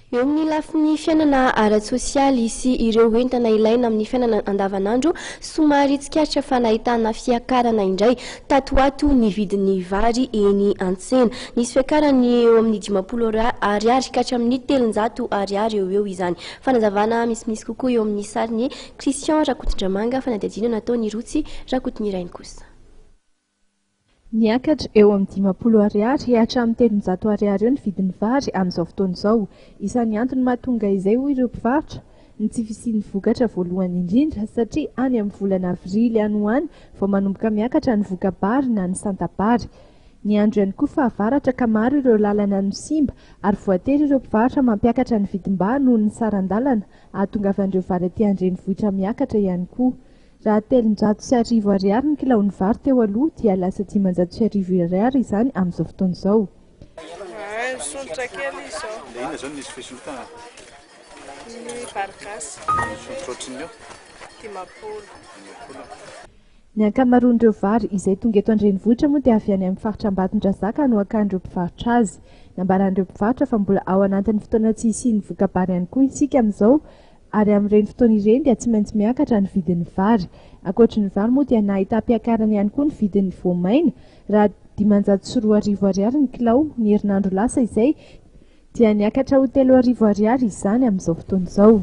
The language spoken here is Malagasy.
Eo amin'ny lafiny fiainana ara-tsosialy sy ireo entana ilaina amin'ny fiainana andavanandro somary tsikaritra fa nahitana fiakarana indray tato ato ny vidin'ny vary eny an-tsena. Nisy fiakarany eo amin'ny 50 ariary ka hatramin'ny 300 ariary eo izany. Fanazavana misimisy kokoa eo amin'ny sariny Christian Rakotondramanga, fanadihadiana nataony Rotsy Rakoton'Irainy kosa. Niakatra eo amin'ny 50 ariary hatramin'ny 300 ariary eo ny vidin'ny vary amin'izao fotoana izao. Isan'ny antony mahatonga izay hoy ireo mpivarotra ny tsy fisian'ny vokatra voalohany indrindra satria any amin'ny volana avrily any ho any vao manomboka miakatra ny vokabary na ny santabary. Ny andro ihany koa fahavaratra ka maro ireo lalana no simba ary voatery ireo mpivarotra mampiakatra ny vidim-ba noho ny sarandalana ahatongavan'ireo vary aty an-drenivohitra miakatra ihany koa. Raha 310 ariary ny kilaon'ny vary teo aloha dia lasa 510 ariary izany amin'izao fotoana izao. Solitra kely izao. Inona izao nisy fisolitana? Ny vary gasy. Solitra ohatriny eo? 50. Ny ankamaroan'ireo vary izay tonga eto an-drenivohitra moa dia avy any amin'ny faritra Ambatondrazaka no akan'ireo mpivarotra azy. Nambaran'ireo mpivarotra fa mbola ao anatin'ny fotoana tsy isian'ny vokabary ihany koa isika amin'izao ary amin'ireny fotoana ireny dia tsy maintsy miakatra ny vidin'ny vary. Ankoatrin'ny vary moa dia nahita-piakarana ihany koa ny vidin'ny voamaina raha 510 ariary ny kilao ny herinandro lasa izay dia niakatra ho 3 ariary izany amin'izao fotoana izao.